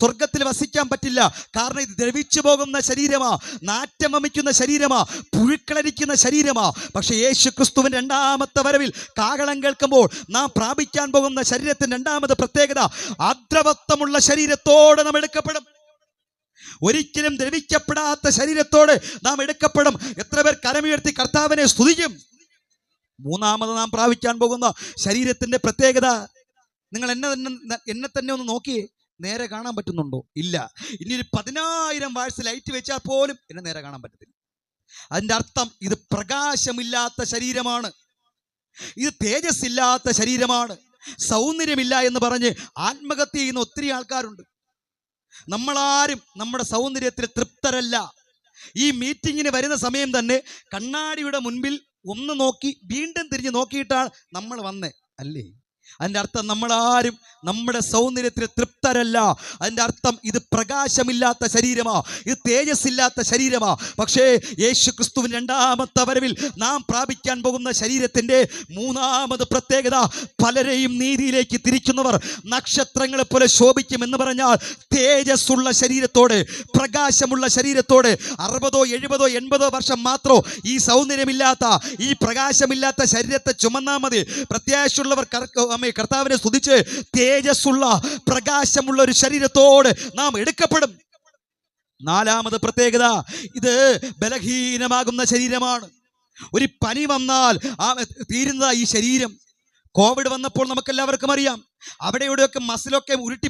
സ്വർഗത്തിൽ വസിക്കാൻ പറ്റില്ല. കാരണം ഇത് ദ്രവിച്ചു പോകുന്ന ശരീരമാ, നാറ്റം വമിക്കുന്ന ശരീരമാ, പുഴുക്കളരിക്കുന്ന ശരീരമാ. പക്ഷെ യേശു ക്രിസ്തുവിന്റെ രണ്ടാമത്തെ വരവിൽ കാഹളം കേൾക്കുമ്പോൾ നാം പ്രാപിക്കാൻ പോകുന്ന ശരീരത്തിന്റെ രണ്ടാമത്തെ പ്രത്യേകത, അദ്രവത്വമുള്ള ശരീരത്തോടെ നാം എടുക്കപ്പെടും. ഒരിക്കലും ദ്രവിക്കപ്പെടാത്ത ശരീരത്തോടെ നാം എടുക്കപ്പെടും. എത്ര പേർ കരമുയർത്തി കർത്താവിനെ സ്തുതിക്കും? മൂന്നാമത് നാം പ്രാപിക്കാൻ പോകുന്ന ശരീരത്തിന്റെ പ്രത്യേകത, നിങ്ങൾ എന്നെ തന്നെ ഒന്ന് നോക്കിയേ, നേരെ കാണാൻ പറ്റുന്നുണ്ടോ? ഇല്ല. ഇനി ഒരു 10,000 വാട്സ് ലൈറ്റ് വെച്ചാൽ പോലും എന്നെ നേരെ കാണാൻ പറ്റത്തില്ല. അതിൻ്റെ അർത്ഥം ഇത് പ്രകാശമില്ലാത്ത ശരീരമാണ്, ഇത് തേജസ്സില്ലാത്ത ശരീരമാണ്. സൗന്ദര്യമില്ല എന്ന് പറഞ്ഞ് ആത്മഹത്യ ചെയ്യുന്ന ഒത്തിരി ആൾക്കാരുണ്ട്. നമ്മളാരും നമ്മുടെ സൗന്ദര്യത്തിൽ തൃപ്തരല്ല. ഈ മീറ്റിങ്ങിന് വരുന്ന സമയം തന്നെ കണ്ണാടിയുടെ മുൻപിൽ ഒന്ന് നോക്കി വീണ്ടും തിരിഞ്ഞ് നോക്കിയിട്ടാണ് നമ്മൾ വന്നേ, അല്ലേ? അതിൻ്റെ അർത്ഥം നമ്മളാരും നമ്മുടെ സൗന്ദര്യത്തിൽ തൃപ്തരല്ല. അതിൻ്റെ അർത്ഥം ഇത് പ്രകാശമില്ലാത്ത ശരീരമാ, ഇത് തേജസ്സില്ലാത്ത ശരീരമാ. പക്ഷേ യേശു ക്രിസ്തുവിൻ രണ്ടാമത്തെ വരവിൽ നാം പ്രാപിക്കാൻ പോകുന്ന ശരീരത്തിൻ്റെ മൂന്നാമത് പ്രത്യേകത, പലരെയും നീതിയിലേക്ക് തിരിക്കുന്നവർ നക്ഷത്രങ്ങളെ പോലെ ശോഭിക്കും എന്ന് പറഞ്ഞാൽ തേജസ്സുള്ള ശരീരത്തോടെ, പ്രകാശമുള്ള ശരീരത്തോടെ. 60, 70, 80 വർഷം മാത്രം ഈ സൗന്ദര്യമില്ലാത്ത, ഈ പ്രകാശമില്ലാത്ത ശരീരത്തെ ചുമന്നാൽ മതി. പ്രത്യാശയുള്ളവർ കർത്താവിനെ സ്തുതിച്ച് തേജസ്സുള്ള പ്രകാശമുള്ള ഒരു ശരീരത്തോട് നാം എടുക്കപ്പെടും. നാലാമത് പ്രത്യേകത, ഇത് ബലഹീനമാകുന്ന ശരീരമാണ്. ഒരു പനി വന്നാൽ തീരുന്നതാ ഈ ശരീരം. കോവിഡ് വന്നപ്പോൾ നമുക്കെല്ലാവർക്കും അറിയാം, അവിടെ ഇവിടെയൊക്കെ മസിലൊക്കെ ഉരുട്ടി